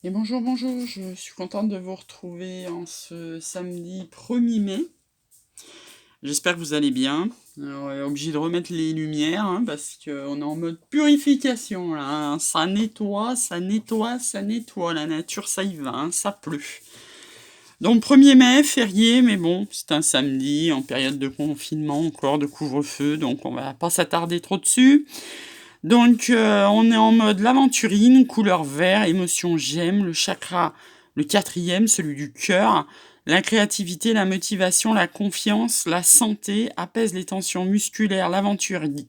Et bonjour, bonjour, je suis contente de vous retrouver en ce samedi 1er mai. J'espère que vous allez bien. Alors, on est obligé de remettre les lumières parce qu'on est en mode purification là, hein. Ça nettoie, ça nettoie, ça nettoie. La nature, ça y va, hein, ça pleut. Donc 1er mai, férié, mais bon, c'est un samedi en période de confinement, encore de couvre-feu, donc on va pas s'attarder trop dessus. Donc, on est en mode l'aventurine, couleur vert, émotion j'aime, le chakra, le quatrième, celui du cœur, la créativité, la motivation, la confiance, la santé, apaise les tensions musculaires, l'aventurine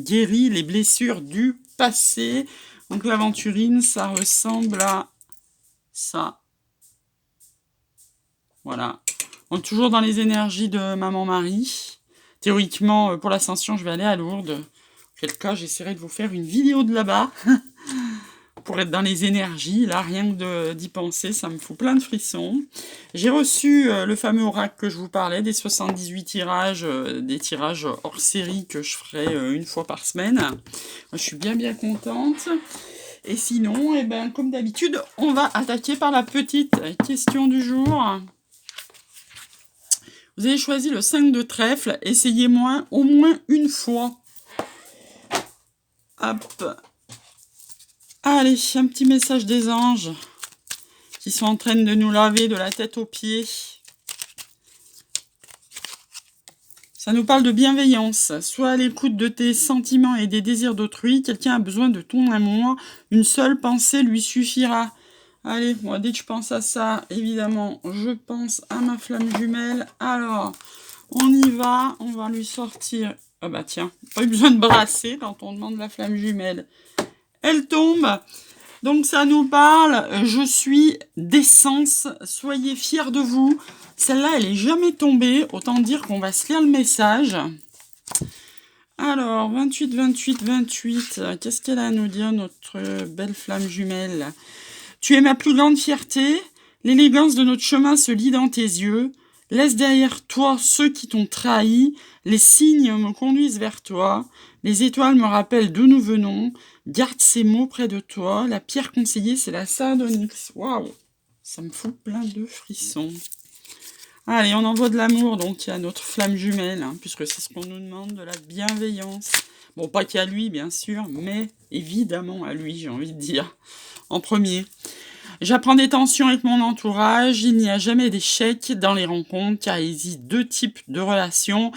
guérit les blessures du passé. Donc, l'aventurine, ça ressemble à ça. Voilà. On est toujours dans les énergies de Maman Marie. Théoriquement, pour l'ascension, je vais aller à Lourdes. Quel cas, j'essaierai de vous faire une vidéo de là-bas pour être dans les énergies. Là, rien que d'y penser, ça me fout plein de frissons. J'ai reçu le fameux oracle que je vous parlais, des 78 tirages, des tirages hors série que je ferai une fois par semaine. Moi, je suis bien contente. Et sinon, eh ben, comme d'habitude, on va attaquer par la petite question du jour. Vous avez choisi le 5 de trèfle, essayez-moi au moins une fois. Hop. Allez, un petit message des anges qui sont en train de nous laver de la tête aux pieds. Ça nous parle de bienveillance. Sois à l'écoute de tes sentiments et des désirs d'autrui. Quelqu'un a besoin de ton amour. Une seule pensée lui suffira. Allez, moi, dès que je pense à ça, évidemment, je pense à ma flamme jumelle. Alors, on y va. On va lui sortir... Ah bah tiens, pas eu besoin de brasser quand on demande la flamme jumelle. Elle tombe. Donc ça nous parle, je suis d'essence, soyez fiers de vous. Celle-là, elle est jamais tombée, autant dire qu'on va se lire le message. Alors, 28, 28, 28, qu'est-ce qu'elle a à nous dire, notre belle flamme jumelle? Tu es ma plus grande fierté, l'élégance de notre chemin se lit dans tes yeux. Laisse derrière toi ceux qui t'ont trahi, les signes me conduisent vers toi, les étoiles me rappellent d'où nous venons, garde ces mots près de toi, la pierre conseillée c'est la sardonyx. Waouh, ça me fout plein de frissons. Allez, on envoie de l'amour donc à notre flamme jumelle, puisque c'est ce qu'on nous demande, de la bienveillance. Bon, pas qu'à lui bien sûr, mais évidemment à lui, j'ai envie de dire, en premier. J'apprends des tensions avec mon entourage, il n'y a jamais d'échec dans les rencontres, car il existe deux types de relations,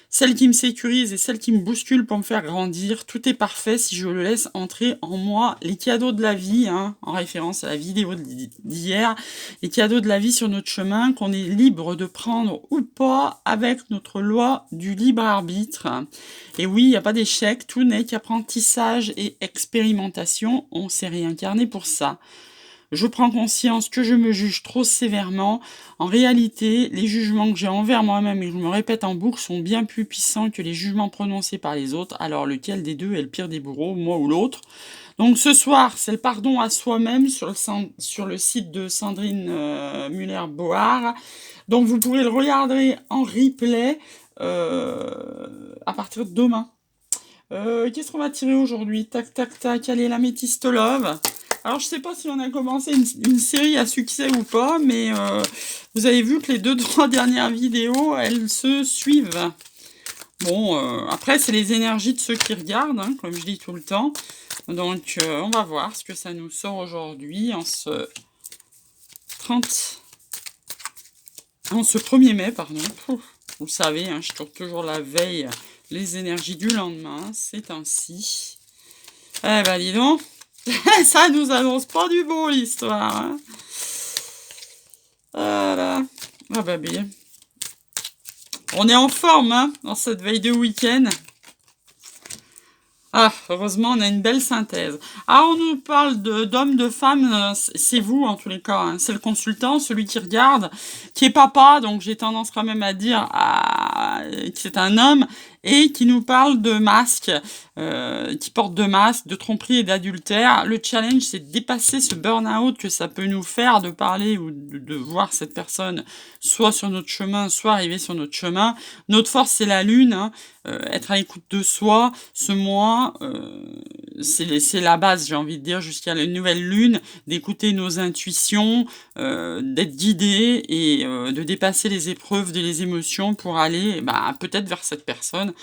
celle qui me sécurise et celle qui me bouscule pour me faire grandir. Tout est parfait si je le laisse entrer en moi. Les cadeaux de la vie, en référence à la vidéo d'hier, les cadeaux de la vie sur notre chemin, qu'on est libre de prendre ou pas avec notre loi du libre arbitre. Et oui, il n'y a pas d'échec, tout n'est qu'apprentissage et expérimentation, on s'est réincarné pour ça. Je prends conscience que je me juge trop sévèrement. En réalité, les jugements que j'ai envers moi-même et que je me répète en boucle sont bien plus puissants que les jugements prononcés par les autres. Alors lequel des deux est le pire des bourreaux, moi ou l'autre? Donc ce soir, c'est le pardon à soi-même sur le site de Sandrine Muller-Board. Donc vous pourrez le regarder en replay à partir de demain. Qu'est-ce qu'on va tirer aujourd'hui? Tac, tac, tac. Allez, la métiste love. Alors, je sais pas si on a commencé une série à succès ou pas, mais vous avez vu que les 2-3 dernières vidéos, elles se suivent. Bon, après, c'est les énergies de ceux qui regardent, comme je dis tout le temps. Donc, on va voir ce que ça nous sort aujourd'hui en ce 1er mai, pardon. Vous le savez, je tourne toujours la veille les énergies du lendemain, c'est ainsi. Eh ben, dis donc, ça nous annonce pas du beau, l'histoire. Voilà. Ah bah bien. On est en forme, dans cette veille de week-end. Ah, heureusement, on a une belle synthèse. Ah, on nous parle d'hommes, de femmes, c'est vous en tous les cas. C'est le consultant, celui qui regarde, qui est papa, donc j'ai tendance quand même à dire que c'est un homme. et qui nous parle de masques, qui portent de masques, de tromperie et d'adultère. Le challenge, c'est de dépasser ce burn-out que ça peut nous faire de parler ou de voir cette personne soit sur notre chemin, soit arriver sur notre chemin. Notre force, c'est la lune, hein. Être à l'écoute de soi, ce mois, c'est la base, j'ai envie de dire, jusqu'à la nouvelle lune, d'écouter nos intuitions, d'être guidé et de dépasser les épreuves, les émotions pour aller peut-être vers cette personne.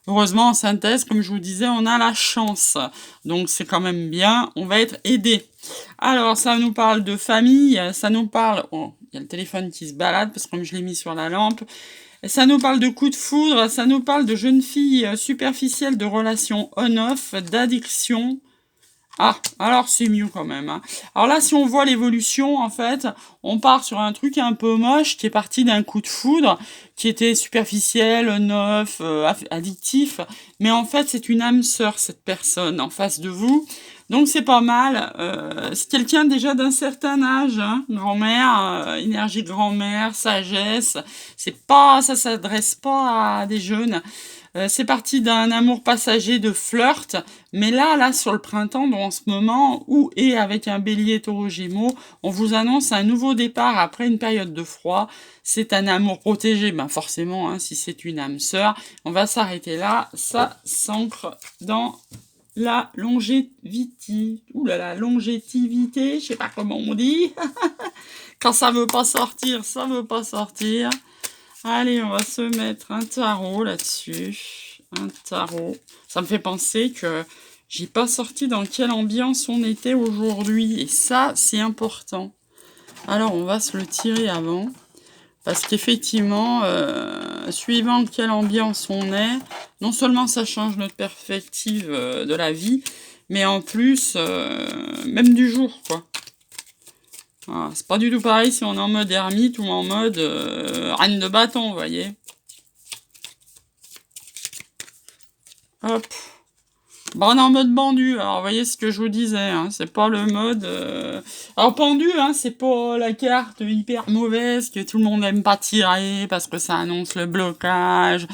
Heureusement, en synthèse, comme je vous disais, on a la chance. Donc, c'est quand même bien. On va être aidé. Alors, ça nous parle de famille. Ça nous parle... Oh, il y a le téléphone qui se balade parce que comme je l'ai mis sur la lampe. Ça nous parle de coups de foudre. Ça nous parle de jeunes filles superficielles, de relations on-off, d'addiction. Ah, alors c'est mieux quand même, hein. Alors là, si on voit l'évolution, en fait, on part sur un truc un peu moche qui est parti d'un coup de foudre, qui était superficiel, neuf, addictif. Mais en fait, c'est une âme sœur, cette personne, en face de vous. Donc c'est pas mal. C'est quelqu'un déjà d'un certain âge, hein, grand-mère, énergie grand-mère, sagesse. Ça s'adresse pas à des jeunes. C'est parti d'un amour passager de flirt, mais là, sur le printemps, en ce moment, et avec un bélier taureau gémeaux, on vous annonce un nouveau départ après une période de froid. C'est un amour protégé, forcément, hein, si c'est une âme sœur. On va s'arrêter là, ça s'ancre dans la longévité. Ouh là là, longévité, je sais pas comment on dit. Quand ça veut pas sortir, ça veut pas sortir. Allez, on va se mettre un tarot là-dessus. Un tarot. Ça me fait penser que j'ai pas sorti dans quelle ambiance on était aujourd'hui. Et ça, c'est important. Alors, on va se le tirer avant. Parce qu'effectivement, suivant quelle ambiance on est, non seulement ça change notre perspective de la vie, mais en plus, même du jour, quoi. Voilà, c'est pas du tout pareil si on est en mode ermite ou en mode reine de bâton, vous voyez. Hop. On est en mode pendu. Alors, vous voyez ce que je vous disais, hein, c'est pas le mode... Alors, pendu, hein, c'est pas la carte hyper mauvaise que tout le monde aime pas tirer parce que ça annonce le blocage.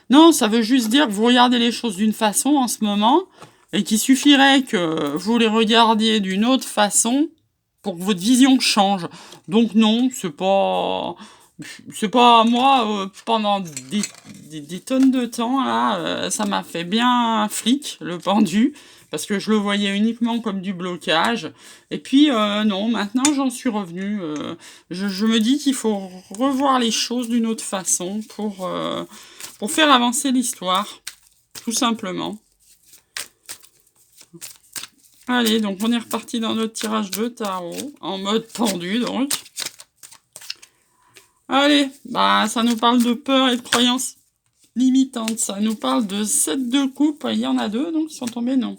Non, ça veut juste dire que vous regardez les choses d'une façon en ce moment et qu'il suffirait que vous les regardiez d'une autre façon pour que votre vision change. Donc non, c'est pas moi pendant des tonnes de temps là, ça m'a fait bien flic le pendu parce que je le voyais uniquement comme du blocage. Et puis non, maintenant j'en suis revenue. Je me dis qu'il faut revoir les choses d'une autre façon pour faire avancer l'histoire, tout simplement. Allez, donc on est reparti dans notre tirage de tarot, en mode pendu donc. Allez, ça nous parle de peur et de croyances limitantes. Ça nous parle de 7 de coupe. Il y en a 2, donc ils sont tombés non.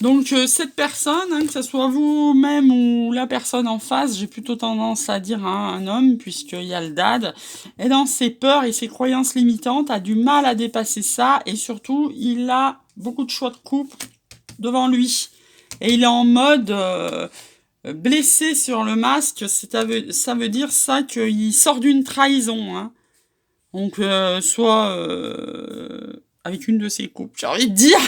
Donc cette personne, hein, que ce soit vous-même ou la personne en face, j'ai plutôt tendance à dire un homme, puisqu'il y a le dad, est dans ses peurs et ses croyances limitantes, a du mal à dépasser ça, et surtout, il a beaucoup de choix de coupe devant lui. Et il est en mode blessé sur le masque, ça veut dire ça qu'il sort d'une trahison. Hein. Donc, soit avec une de ses coupes, j'ai envie de dire,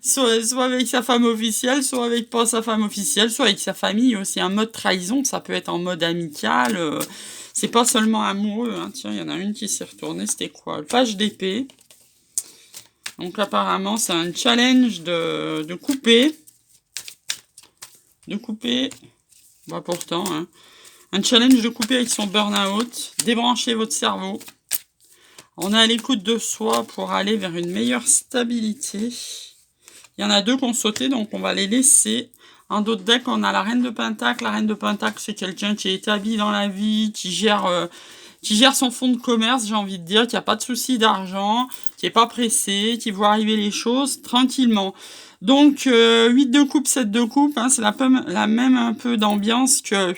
soit avec sa femme officielle, soit avec pas sa femme officielle, soit avec sa famille aussi. Un mode trahison, ça peut être en mode amical, c'est pas seulement amoureux. Hein. Tiens, il y en a une qui s'est retournée, c'était quoi? Le page d'épée. Donc apparemment, c'est un challenge de couper. De couper. Pourtant, hein. Un challenge de couper avec son burn-out. Débrancher votre cerveau. On est à l'écoute de soi pour aller vers une meilleure stabilité. Il y en a 2 qui ont sauté, donc on va les laisser. En d'autres decks, on a la Reine de Pentacle. La Reine de Pentacle, c'est quelqu'un qui est établi dans la vie, qui gère son fonds de commerce, j'ai envie de dire, qui n'a pas de souci d'argent, qui n'est pas pressé, qui voit arriver les choses tranquillement. Donc, 8 de coupe, 7 de coupe, hein, c'est la même un peu d'ambiance que...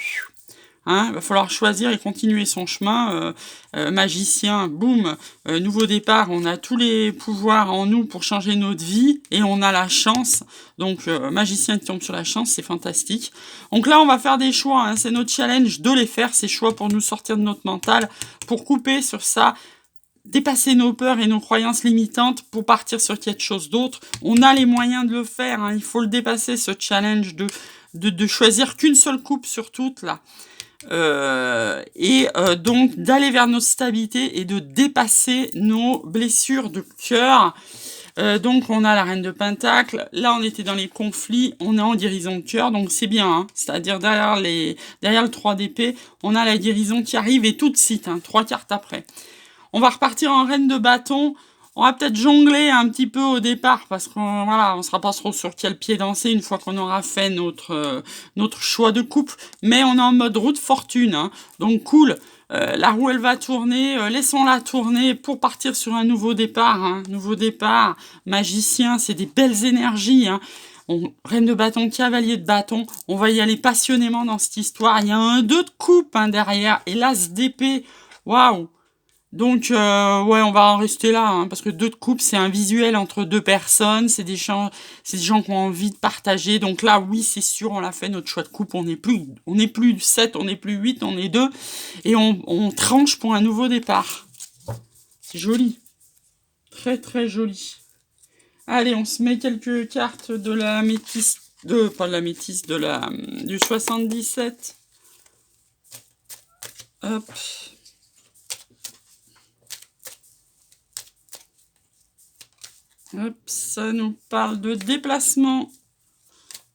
Hein, il va falloir choisir et continuer son chemin. Magicien, boum, nouveau départ, on a tous les pouvoirs en nous pour changer notre vie et on a la chance. Donc, magicien qui tombe sur la chance, c'est fantastique. Donc là, on va faire des choix. Hein, c'est notre challenge de les faire, ces choix pour nous sortir de notre mental, pour couper sur ça. dépasser nos peurs et nos croyances limitantes pour partir sur quelque chose d'autre. On a les moyens de le faire, hein. Il faut le dépasser, ce challenge de choisir qu'une seule coupe sur toutes, là. Donc d'aller vers notre stabilité et de dépasser nos blessures de cœur. Donc on a la reine de Pentacle, là on était dans les conflits, on est en guérison de cœur, donc c'est bien, hein. C'est-à-dire derrière le 3 d'épée, on a la guérison qui arrive et tout de suite, hein, 3 cartes après. On va repartir en reine de bâton. On va peut-être jongler un petit peu au départ parce qu'on voilà, on sera pas trop sur quel pied danser une fois qu'on aura fait notre choix de coupe. Mais on est en mode route fortune, hein. Donc cool. La roue elle va tourner, laissons-la tourner pour partir sur un nouveau départ, hein. Nouveau départ, magicien, c'est des belles énergies, hein. Reine de bâton, cavalier de bâton, on va y aller passionnément dans cette histoire. Il y a un 2 de coupe, hein, derrière et l'as d'épée. Waouh. Donc, ouais, on va en rester là, hein, parce que 2 de coupe, c'est un visuel entre 2 personnes, c'est des gens qui ont envie de partager. Donc là, oui, c'est sûr, on l'a fait, notre choix de coupe, on n'est plus 7, on n'est plus 8, on est 2, et on tranche pour un nouveau départ. C'est joli. Très, très joli. Allez, on se met quelques cartes de la métisse, pas de la métisse, du 77. Hop. Hop, ça nous parle de déplacement.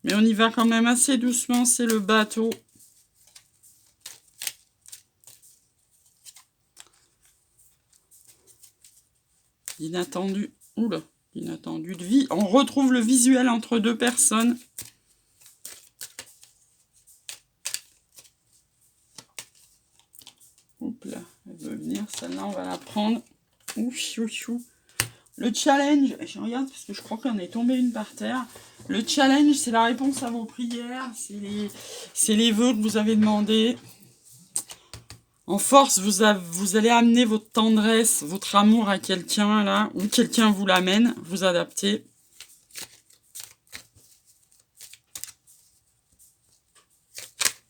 Mais on y va quand même assez doucement, c'est le bateau. Inattendu. Oula, inattendu de vie. On retrouve le visuel entre 2 personnes. Hop là, elle veut venir, celle-là, on va la prendre. Ouf, ouf, ouf. Le challenge, je regarde parce que je crois qu'on est tombé une par terre. Le challenge, c'est la réponse à vos prières, c'est les vœux que vous avez demandés. En force, vous allez amener votre tendresse, votre amour à quelqu'un, là, ou quelqu'un vous l'amène, vous adaptez.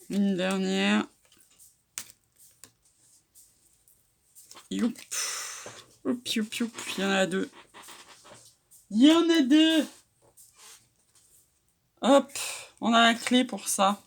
Une dernière. Youp. Oup, youp, youp. Il y en a 2. Il y en a 2. Hop, on a la clé pour ça.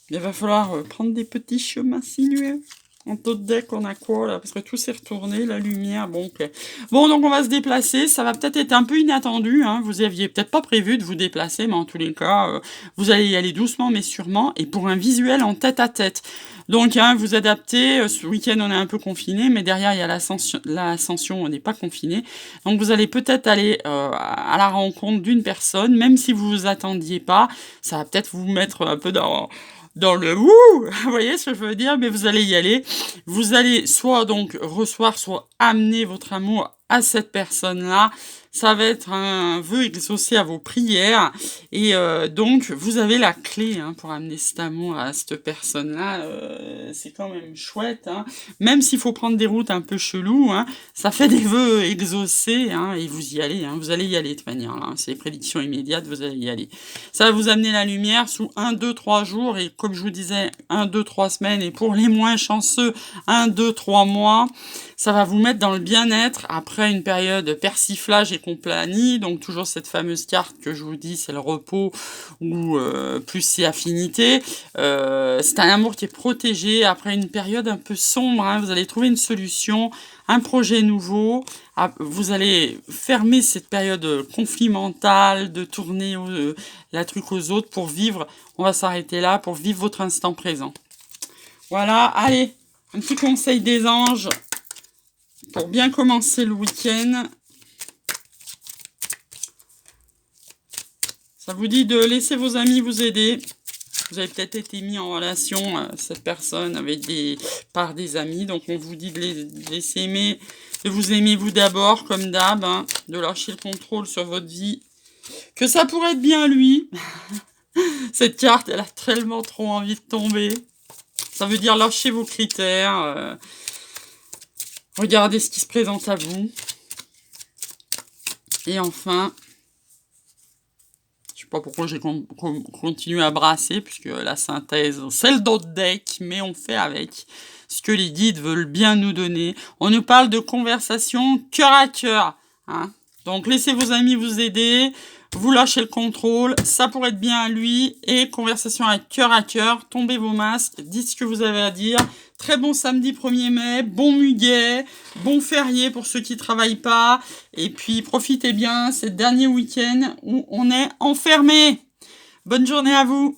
Il va falloir prendre des petits chemins sinueux. En taux de deck, on a quoi là? Parce que tout s'est retourné, la lumière, bon, ok. Bon, donc on va se déplacer, ça va peut-être être un peu inattendu, hein. Vous aviez peut-être pas prévu de vous déplacer, mais en tous les cas, vous allez y aller doucement, mais sûrement, et pour un visuel en tête-à-tête. Donc, hein, vous adaptez, ce week-end on est un peu confiné, mais derrière il y a l'ascension, on n'est pas confiné. Donc vous allez peut-être aller à la rencontre d'une personne, même si vous vous attendiez pas, ça va peut-être vous mettre un peu dans le wouh, vous voyez ce que je veux dire, mais vous allez y aller. Vous allez soit donc recevoir, soit amener votre amour à cette personne-là. Ça va être un vœu exaucé à vos prières. Et donc, vous avez la clé, hein, pour amener cet amour à cette personne-là. C'est quand même chouette, hein. Même s'il faut prendre des routes un peu cheloues, hein, ça fait des vœux exaucés, hein, et vous y allez. Hein, vous allez y aller de toute manière. Là, hein, c'est les prédictions immédiates, vous allez y aller. Ça va vous amener la lumière sous 1, 2, 3 jours. Et comme je vous disais, 1, 2, 3 semaines. Et pour les moins chanceux, 1, 2, 3 mois. Ça va vous mettre dans le bien-être après une période de persiflage et compagnie. Donc toujours cette fameuse carte que je vous dis, c'est le repos ou plus c'est affinité. C'est un amour qui est protégé après une période un peu sombre, hein. Vous allez trouver une solution, un projet nouveau. Vous allez fermer cette période conflit mental, de tourner la truc aux autres pour vivre. On va s'arrêter là pour vivre votre instant présent. Voilà, allez, un petit conseil des anges. Pour bien commencer le week-end, ça vous dit de laisser vos amis vous aider. Vous avez peut-être été mis en relation, cette personne, par des amis. Donc on vous dit de laisser aimer, de vous aimer vous d'abord, comme d'hab, hein, de lâcher le contrôle sur votre vie. Que ça pourrait être bien lui. Cette carte, elle a tellement trop envie de tomber. Ça veut dire lâcher vos critères. Regardez ce qui se présente à vous. Et enfin, je pas pourquoi j'ai continué à brasser, puisque la synthèse, c'est le dos de deck, mais on fait avec ce que les guides veulent bien nous donner. On nous parle de conversation cœur à cœur, hein. Donc laissez vos amis vous aider, vous lâchez le contrôle, ça pourrait être bien à lui, et conversation à cœur, tombez vos masques, dites ce que vous avez à dire. Très bon samedi 1er mai, bon muguet, bon férié pour ceux qui travaillent pas, et puis profitez bien, c'est le dernier week-end où on est enfermé. Bonne journée à vous.